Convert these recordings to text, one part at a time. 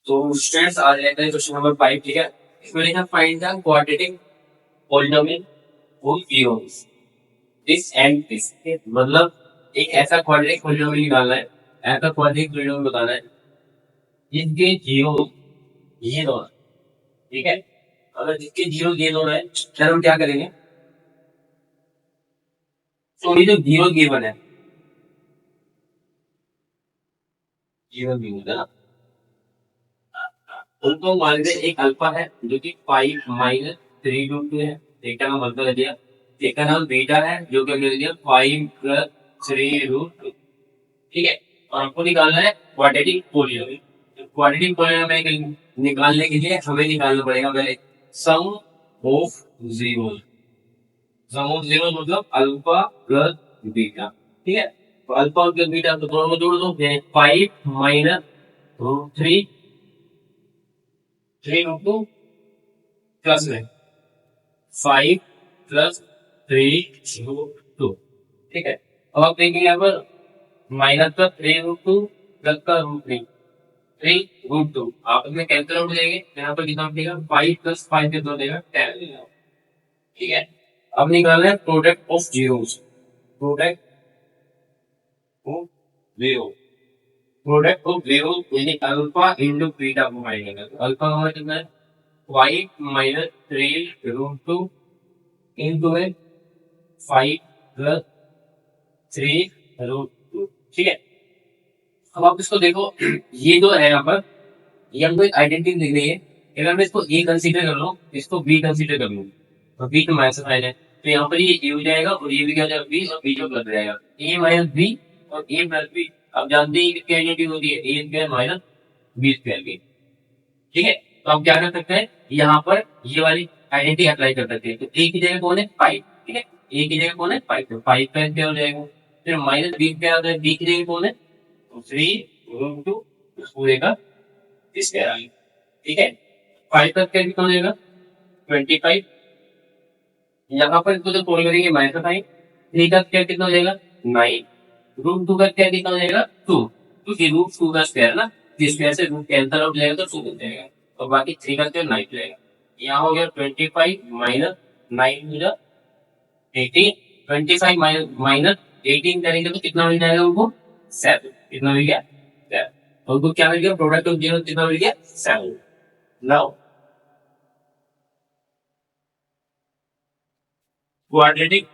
तो स्टूडेंट्स आज लेते हैं क्वेश्चन नंबर 5। ठीक है, इसमें लिखा find the quadratic polynomial of zeros this and this. मतलब एक ऐसा क्वाड्रेटिक पॉलिनोमियल निकालना है, ऐसा क्वाड्रेटिक पॉलिनोमियल बताना है जिसके जीरो ये दोनों। ठीक है, अगर जिसके जीरो ये दोनों है फिर हम क्या करेंगे, तो ये जो जीरो गिवन है, जीरो गिवन है ना, उनको मान लीजिए एक अल्फा है जो कि 5 - 3√2 है, एक का नाम अल्फा कर दिया, एक का नाम बीटा है जो कि हमने दिया 5 + 3√2। ठीक है, और हमको निकालना है क्वाड्रेटिक पॉलिनोमियल। क्वाड्रेटिक पॉलिनोमियल निकालने के लिए हमें निकालना पड़ेगा पहले sum of zero. Sum of zero मतलब अल्फा प्लस बीटा। ठीक है, तो अल्फा प्लस बीटा तो दोनों को जोड़ दो, 5 - 3√2 प्लस में 5 + 3√2। ठीक है, अब आप देखेंगे यहाँ पर माइनस का 3√2 प्लस का √3, 3√2 आपस में कैंसिल आउट हो जाएंगे, यहाँ पर कितना देगा 5 + 5 कितना देगा 10। ठीक है, अब निकालना है product of zeros. Product of zero, product of zero यानी अल्फा इंटू बीटा को मानेंगे। अल्फा का कितना है 5 - 3√2 इंटू में 5 + 3√2। ठीक है, अब आप इसको देखो, ये जो है यहाँ पर ये हमको एक आइडेंटिटी दिख रही है। अगर मैं इसको ए कंसीडर कर लूँ, इसको बी कंसीडर कर लूँ, तो बी तो माइनस साइन है, तो यहाँ पर ये हो जाएगा और ये भी क्या हो जाएगा बी, और बी जो प्लस जाएगा ए माइनस बी और ए प्लस बी। अब जानते हैं कितनी आइडेंटिटी होती है, ए स्क्वायर माइनस बी स्क्वायर की। ठीक है, तो हम क्या कर सकते हैं, यहाँ पर ये वाली आइडेंटिटी अप्लाई कर सकते हैं। तो ए की जगह कौन है 5। ठीक है, ए की जगह कौन है 5, तो 5 का क्या हो जाएगा, फिर माइनस बी क्या होता है, बी की जगह कौन है 3√2 पूरे का स्क्वायर आ गया। ठीक है, 5 का स्क्वायर कितना हो जाएगा 25। यहाँ पर इसको जो सोल्व करेंगे माइनस साइन, 3 का स्क्वायर कितना हो जाएगा 9, √2 का स्क्वायर कितना हो जाएगा 2, क्योंकि √2 का स्क्वायर ना, जिस स्क्वायर से रूट कैंसिल आउट जाएगा तो 2 बन जाएगा, और बाकी 3 का स्क्वायर 9 जाएगा। यहाँ हो गया 25 माइनस 9 हो जाएगा 18, 25 माइनस 18 करेंगे तो कितना मिल जाएगा उनको 7। कितना मिल गया 7, और उनको क्या मिल गया प्रोडक्ट ऑफ जीरो कितना मिल गया 7। नाउ क्वाड्रेटिक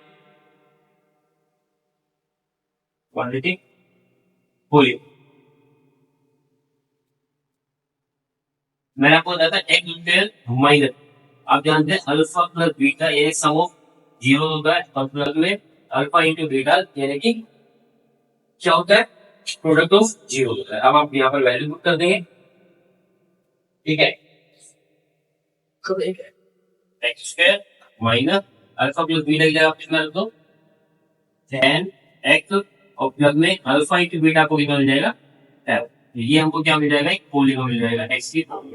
क्वाड्रेटिक पॉलिनोमियल, मैंने आपको बताया था एक इंटीग्रल माइनस, आप जानते हैं अल्फा प्लस बीटा ये सम ऑफ जीरो होता है, और प्लस में अल्फा इंटू बीटा यानी कि क्या होता है प्रोडक्ट ऑफ जीरो होता है। अब आप यहाँ पर वैल्यू पुट कर देंगे। ठीक है, x square minus alpha plus beta की जगह आप कितना रख दो 10x, और प्लस में अल्फा इंटू बीटा को कितना मिल जाएगा 7। ये हमको क्या मिल जाएगा एक पॉलीनोमियल मिल जाएगा एक्स की फॉर्म,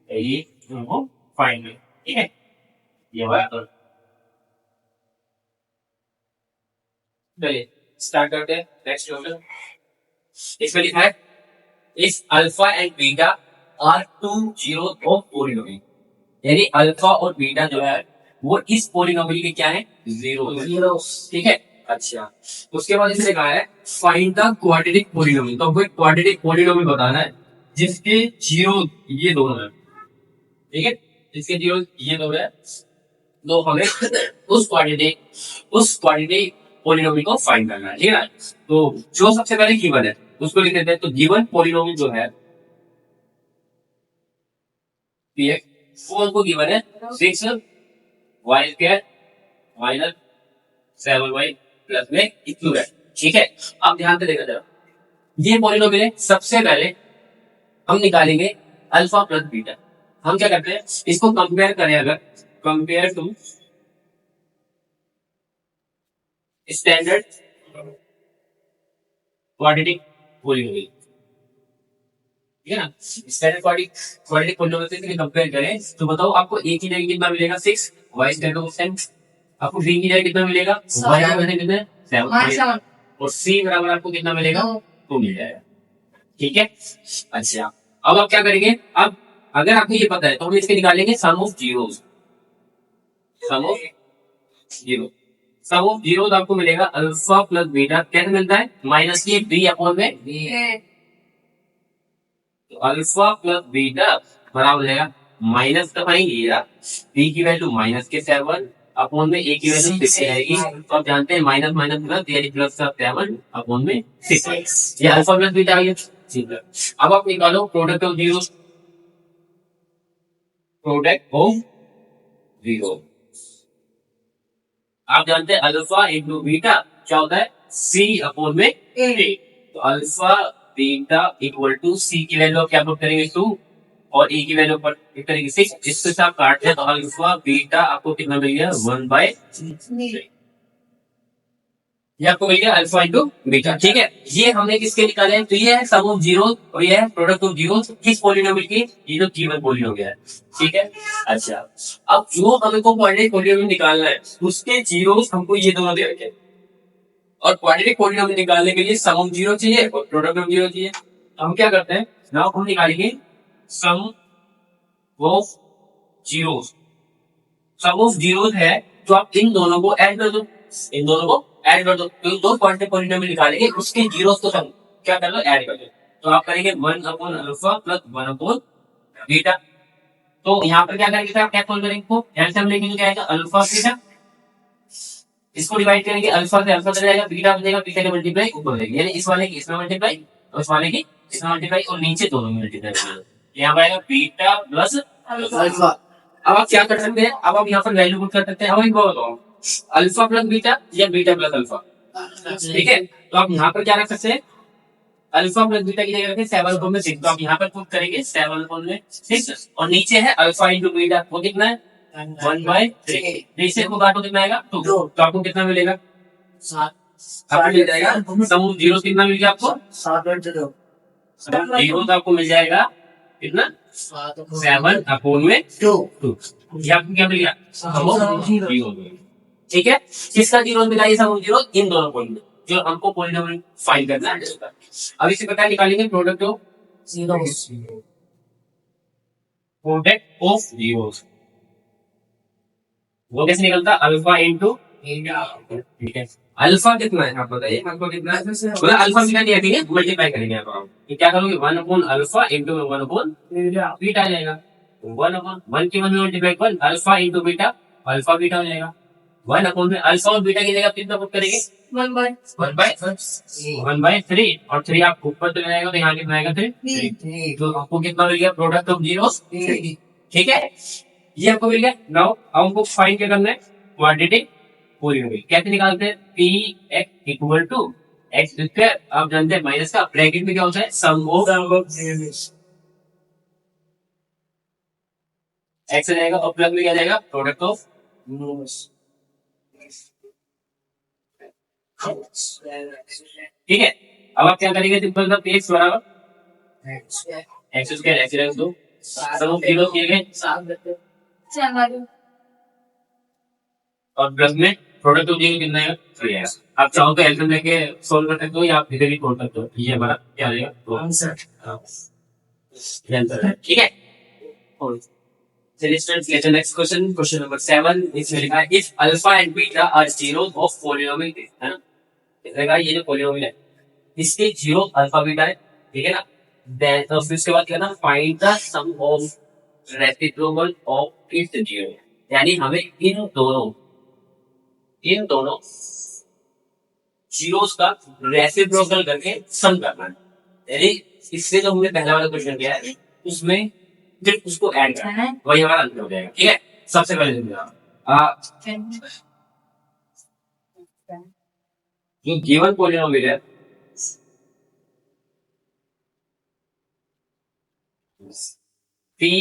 ये हमको फाइंड है। ठीक है, ये बात चलिए स्टार्ट करते हैं नेक्स्ट क्वेश्चन। इसमें लिखा है if alpha and beta are two zero of polynomial, यानी अल्फा और बीटा जो है वो इस पॉलिनोमियल के क्या है जीरो। ठीक है, अच्छा उसके बाद इसने कहा है फाइंड द क्वाड्रेटिक पॉलिनोमियल, तो हमको क्वाड्रेटिक पॉलिनोमियल बताना है जिसके जीरो ये दोनों है। ठीक है, जिसके जीरो ये दोनों है, तो हमें उस क्वाड्रेटिक पॉलिनोमियल को फाइंड करना है। ठीक है ना, तो जो सबसे पहले गिवन है उसको लिख देते हैं। तो गिवन पॉलिनोमियल जो है वो हमको गिवन है 6y² माइनस 7y प्लस में इक्वल है। ठीक है, अब ध्यान से देखा जरा, ये पॉलिनोमियल है, सबसे पहले हम निकालेंगे अल्फा प्लस बीटा। हम क्या करते हैं इसको कंपेयर करें, अगर compare to standard quadratic polynomial, ठीक है ना, स्टैंडर्ड क्वाड्रेटिक पॉलिनोमियल से कंपेयर करें तो बताओ आपको ए की जगह कितना मिलेगा 6, वाई स्क्वायर का 10, आपको बी की जगह कितना मिलेगा वाई की वजह कितना 7, और सी बराबर आपको कितना मिलेगा 2 मिल जाएगा। ठीक है, अच्छा अब आप क्या करेंगे, अब अगर आपको ये पता है तो हम इसके निकालेंगे sum of zeros, sum of zero, sum of zeros आपको मिलेगा अल्फा प्लस बीटा, कैसे मिलता है, माइनस की बी अपॉन में बी है, तो अल्फा प्लस बीटा बराबर हो जाएगा माइनस का साइन ये, बी की वैल्यू माइनस के 7 अपॉन में ए की वैल्यू 6 रहेगी, तो आप जानते हैं माइनस माइनस प्लस यानी प्लस का 7 अपॉन में 6, ये अल्फा प्लस बीटा आ गया, ठीक है। अब आप निकालो product of zero, product of zero, आप जानते हैं अल्फा इंटू बीटा क्या होता है, सी अपॉन में ए, तो अल्फा बीटा इक्वल टू सी की वैल्यू क्या पुट करेंगे 2 और ए की वैल्यू पर करेंगे 6, जिसके साथ काटते हैं तो अल्फा बीटा आपको कितना मिल गया 1/3, ये आपको मिल गया अल्फा इंटू बीटा, ठीक है। ये हमने किसके निकाले हैं, तो ये है सम ऑफ जीरो और ये है प्रोडक्ट ऑफ जीरो, किस पॉलिनोमियल की, ये जो गिवन पॉलिनोमियल है, ठीक है। अच्छा, अब जो हमें को क्वाड्रेटिक पॉलिनोमियल निकालना है उसके जीरोस हमको ये दोनों दे रखे हैं, और क्वाड्रेटिक पॉलिनोमियल निकालने के लिए सम ऑफ जीरो चाहिए और प्रोडक्ट ऑफ जीरो चाहिए, तो हम क्या करते हैं, नाउ हम निकालेंगे sum of zeros, sum of zeros है तो आप इन दोनों को ऐड कर दो, इन दोनों को ऐड कर दो, तो दो क्वाड्रेटिक पॉलिनोमियल निकालेंगे उसके जीरोस को सम क्या कर लो, ऐड कर दो, तो आप करेंगे 1 upon alpha plus 1 upon beta, तो यहाँ पर क्या करेंगे, आप क्या कॉल करेंगे, एलसीएम लेंगे तो क्या आएगा अल्फा बीटा, इसको डिवाइड करेंगे अल्फा से अल्फा चला जाएगा, बीटा बनेगा, बीटा का मल्टीप्लाई ऊपर हो जाएगी, यानी इस वाले की इसमें मल्टीप्लाई और इस वाले की इसमें मल्टीप्लाई और नीचे दोनों में मल्टीप्लाई, यहाँ पर आएगा बीटा प्लस अल्फा। अब आप क्या कर सकते हैं, अब आप यहाँ पर वैल्यू पुट कर सकते हैं, अब एक बात बताओ, अल्फा प्लस बीटा या बीटा प्लस अल्फा, ठीक है, तो आप यहाँ पर क्या रख सकते हैं, अल्फा प्लस बीटा की जगह रखें 7 अपॉन में 6, तो आप यहाँ पर पुट करेंगे 7 अपॉन में 6 और नीचे है अल्फा इंटू बीटा, वो कितना है 1/3, नीचे को काटो कितना आएगा 2, तो आपको कितना मिलेगा 7, आपको मिल जाएगा सम ऑफ जीरो, कितना मिल गया आपको 7/0, जीरो आपको मिल जाएगा कितना 7 अपॉन में 2, ये आपको क्या मिल गया सम ऑफ जीरो, ठीक है। किसका जीरो मिला, ये सम ऑफ जीरो इन दोनों पॉइंट जो हमको पॉलिनोमियल फाइंड करना है, अब इसी प्रकार निकालेंगे product of zeros, product of zeros वो कैसे निकलता, अल्फा इंटू, ठीक है, अल्फा कितना है आप बताइए, आपको कितना है, मतलब अल्फा बीटा नहीं है, मल्टीप्लाई करेंगे आप, तो क्या करोगे 1 upon alpha into 1 upon beta आ जाएगा, 1 अपॉन 1 की 1 में multiply 1 alpha into beta, alpha beta हो जाएगा, 1 अपॉन में अल्फा और बीटा की जगह कितना पुट करेंगे 1/3 और 3 आप ऊपर चले जाएगा तो यहाँ कितना आएगा 3, तो आपको कितना मिल गया प्रोडक्ट ऑफ जीरोस, ठीक है, ये आपको मिल गया। नाउ हमको फाइंड क्या करना है, क्वाड्रेटिक पॉलिनोमियल कैसे निकालते हैं, P x equal to x square, आप जानते हैं माइनस का ब्रैकेट में क्या होता है सम ऑफ एक्स आ जाएगा और प्लस में क्या जाएगा प्रोडक्ट ऑफ, ठीक है। अब आप क्या करेंगे, सिंपल सा एक्स बराबर एक्स स्क्वायर एक्स रख दो, सम ऑफ जीरो किए गए और प्लस में प्रोडक्ट ऑफ जीरो कितना है 3 आएगा, आप चाहो तो एलसीएम लेके सोल्व कर सकते हो या आप इधर भी सोल्व कर सकते हो, ये हमारा क्या आ जाएगा आंसर, ठीक है। चलिए students let's next question, question number 7, इसमें लिखा है if alpha and beta are zeros of polynomial, है ना, इसका ये जो पॉलिनोमियल है इसके जीरो अल्फा बीटा है, ठीक है ना, देन तो फिर उसके बाद क्या ना find the sum of reciprocal of its zero, यानी हमें इन दोनों जीरोस का रेसिप्रोकल करके सम करना है, यानी इससे जो हमने पहला वाला क्वेश्चन किया है उसमें सिर्फ उसको ऐड करना है, वही हमारा आंसर हो जाएगा, ठीक है। सबसे पहले जो गिवन पॉलिनोमियल है पी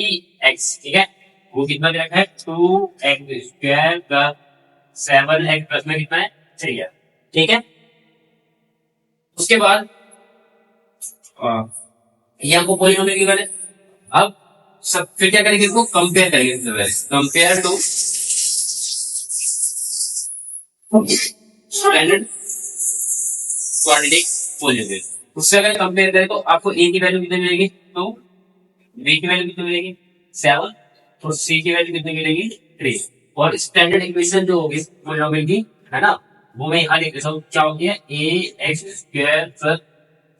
एक्स, ठीक है, वो कितना दे रखा है 2x square plus 7x plus में कितना है 3 है, ठीक है। उसके बाद ये हमको पॉलिनोमियल गिवन है, अब सब फिर क्या करेंगे, इसको कंपेयर करेंगे, compare to standard quadratic polynomial, उससे अगर कंपेयर करें तो आपको ए की वैल्यू कितनी मिलेगी 2 बी की वैल्यू कितनी मिलेगी 7 और सी की वैल्यू कितनी मिलेगी 3। और स्टैंडर्ड इक्वेशन जो होगी पॉलिनोमियल की, है ना, वो मैं यहाँ लिख देता हूँ। क्या हो गया A X square plus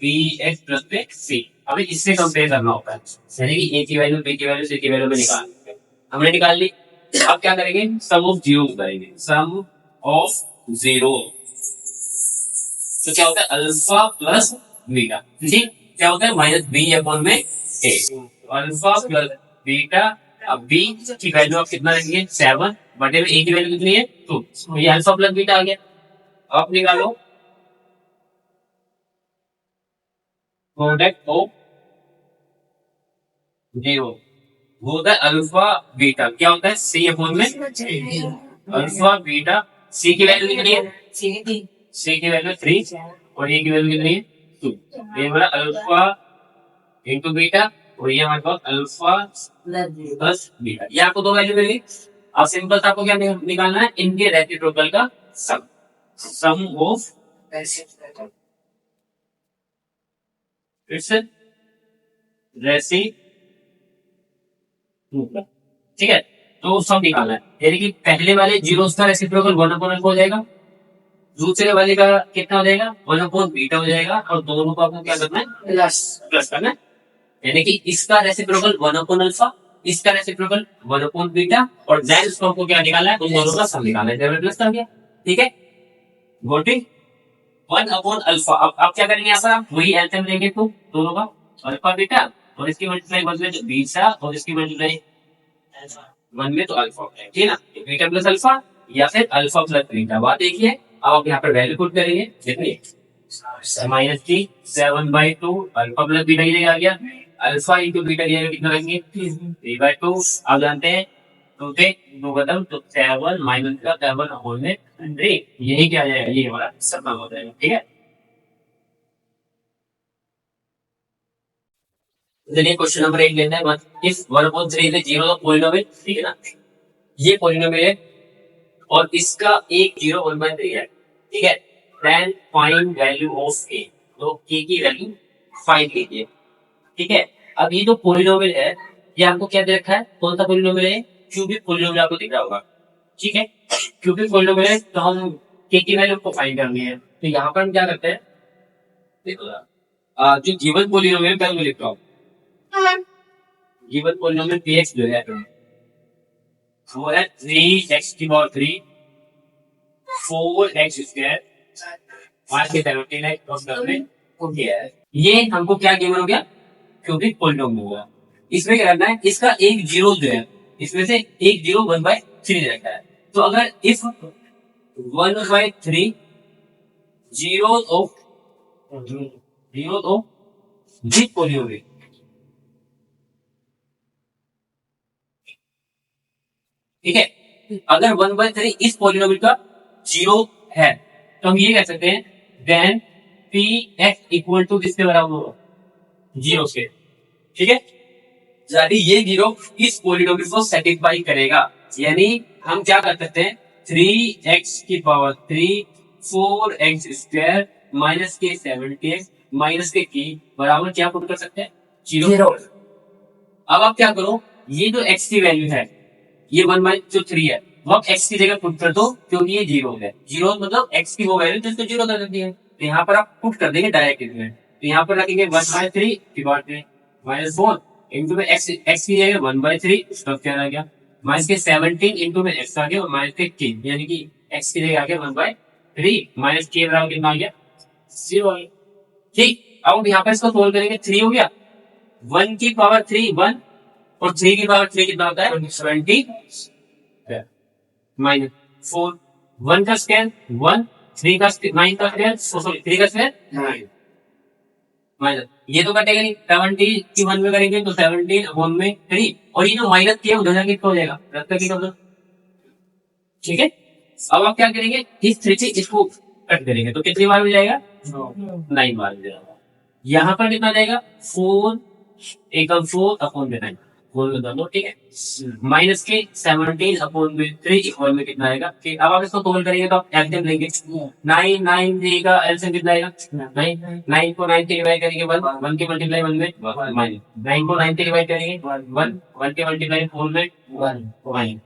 B X plus में सी। अभी इससे कंपेयर करना होता है, यानी कि ए की वैल्यू बी की वैल्यू सी की वैल्यू में निकाल, हमने निकाल ली। अब क्या करेंगे, सम ऑफ जीरो करेंगे, सम ऑफ जीरो। तो क्या होता है अल्फा प्लस बीटा, ठीक, क्या होता है माइनस बी अपॉन में ए, अल्फा प्लस बीटा। अब बी की वैल्यू आप कितना लेंगे 7 बटे में ए की वैल्यू कितनी है 2, तो ये अल्फा प्लस बीटा आ गया। अब निकालो प्रोडक्ट ऑफ जीरो, वो होता है अल्फा बीटा, क्या होता है सी अपॉन में अल्फा बीटा। सी की वैल्यू कितनी है, सी की वैल्यू 3 और ए की वैल्यू कितनी है 2। ये हमारा अल्फा इंटू बीटा और ये हमारे पास अल्फा प्लस बीटा। ये आपको दो वैल्यू मिली। अब सिंपल से आपको क्या निकालना है, इनके रेसिप्रोकल का सम, सम ऑफ इट्स रेसिप्रोकल, ठीक है। तो सम निकालना है, यानी कि पहले वाले जीरो का रेसिप्रोकल 1/n हो जाएगा, दूसरे वाले का कितना हो जाएगा 1/β हो जाएगा, और दोनों को आपको क्या करना है प्लस करना है। यानी कि इसका रेसिप्रोकल 1/α, इसका रेसिप्रोकल 1/β, और देन इसको आपको क्या निकालना है, उन दोनों का सम निकालना है, प्लस कर दिया, ठीक है। Got it, 1/α। अब क्या करेंगे यहाँ पर, आप वही एलसीएम लेंगे तो दोनों का अल्फा बीटा, और इसकी मल्टीप्लाई 1 में तो बीटा, और इसकी मल्टीप्लाई 1 में तो अल्फा, ठीक है ना, बीटा प्लस अल्फा या फिर अल्फा प्लस बीटा। बात देखिए, अब आप यहाँ पर वैल्यू पुट करेंगे, देखिए -7/2 अल्फा प्लस बीटा की जगह आ गया, अल्फा इंटू बीटा की जगह कितना रखेंगे 3/2। आप जानते हैं टू से दो कदम तो 7 माइनस का 7 होल में 100, यही क्या आ जाएगा, ये हमारा सम हो जाएगा, ठीक है। चलिए क्वेश्चन नंबर 1 लेना है, बस इफ 1/3 इज जीरो पॉलिनोमियल, ठीक है ना, ये पॉलिनोमियल है और इसका एक जीरो 1/3 है, ठीक है। देन फाइंड वैल्यू ऑफ ए, तो ए की वैल्यू फाइंड कीजिए, ठीक है। अब ये जो पॉलिनोमियल है, ये आपको क्या दे रखा है, कौन सा पॉलिनोमियल है, क्यूबिक पॉलिनोमियल आपको दिख रहा होगा, ठीक है। क्यूबिक पॉलिनोमियल है तो हम के की वैल्यू को फाइंड करनी है, तो यहाँ पर हम क्या करते हैं, देखो जो गिवन पॉलिनोमियल पहले मैं लिखता हूँ, गिवन पॉलिनोमियल px जो है वो है 3x की पावर 3 4x स्क्वायर 5 के 17 प्लस करने को किया है। ये हमको क्या गिवन हो गया, क्यूबिक पॉलिनोमियल होगा। इसमें क्या करना है, इसका एक जीरो जो है, इसमें से एक जीरो 1/3 रखा है, तो अगर if 1/3 zero of this polynomial, ठीक है, अगर 1/3 इस पॉलिनोमियल का जीरो है तो हम ये कह सकते हैं then P x equal to किसके बराबर होगा, जीरो के, ठीक है। यानी ये जीरो इस पॉलिनोमियल को सेटिस्फाई करेगा, यानी हम क्या कर सकते हैं 3x की पावर 3 4x स्क्वायर माइनस के 70x माइनस के की बराबर क्या पुट कर सकते हैं जीरो। अब आप क्या करो, ये जो x की वैल्यू है ये 1/3 है, वो आप x की जगह पुट कर दो, क्योंकि ये जीरो है, जीरो मतलब x की वो वैल्यू जिसको जीरो कर देती है, तो यहाँ पर आप पुट कर देंगे डायरेक्ट इसमें, तो यहाँ पर रखेंगे 1/3 डिवाइड में -4 इंटू में x की जगह 1/3 उसका क्या आ गया, माइनस के 17 इंटू में x आ गया और माइनस के k, यानी कि x की जगह आ गया 1/3 माइनस k बराबर कितना आ गया 0, ठीक। अब यहाँ पर इसको सोल्व करेंगे, 3 हो गया, 1 की पावर 3 1 और 3 की पावर 3 कितना होता है 20 माइनस 4, 1 का स्क्वायर 1, 3 का 9 का स्क्वायर सॉरी 3 का स्क्वायर 9 माइनस, ये तो कटेगा नहीं, 70 की 1 में करेंगे तो 17 1 में 3, और ये जो माइनस किया उधर जाके कितना हो जाएगा रद्द करके कर दो, ठीक है। अब आप क्या करेंगे, इस 3 से इसको कट करेंगे तो कितनी बार हो जाएगा 9 बार हो जाएगा। यहाँ पर कितना जाएगा 4 एकम 4 अपॉन में 9, होल में दो, ठीक है। माइनस के 17/3 इक्वल में कितना आएगा, ठीक। अब आप इसको तोल करेंगे तो आप एलसीएम लेंगे, 9 देगा, एलसीएम कितना आएगा 9, 9 को 9 से डिवाइड करेंगे 1, 1 के मल्टीप्लाई 1 में माइनस, 9 को 9 से डिवाइड करेंगे 1, 1 के मल्टीप्लाई 4 में 1 माइनस,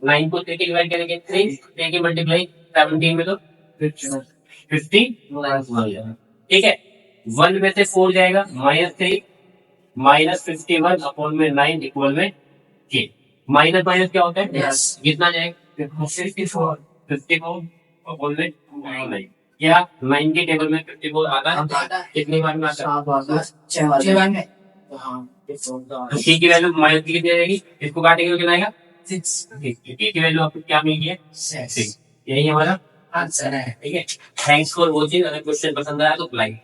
9 को 3 के डिवाइड करेंगे 3, 3 के मल्टीप्लाई 17 में तो 50, ठीक है। 1 में से 4 जाएगा -3, -51 अपॉन में 9 इक्वल में के। माइनस माइनस क्या होता है, कितना जाएगा 54, 54 अपॉन में 9। क्या 9 के टेबल में 54 आता है, कितनी बार में आता है, 6 बार में। तो सी की वैल्यू माइनस की कितनी आएगी, इसको काटेंगे तो कितना आएगा 6, के की वैल्यू आपको क्या मिलेगी है 6, यही हमारा आंसर है, ठीक है। Thanks for watching. अगर क्वेश्चन पसंद आया तो लाइक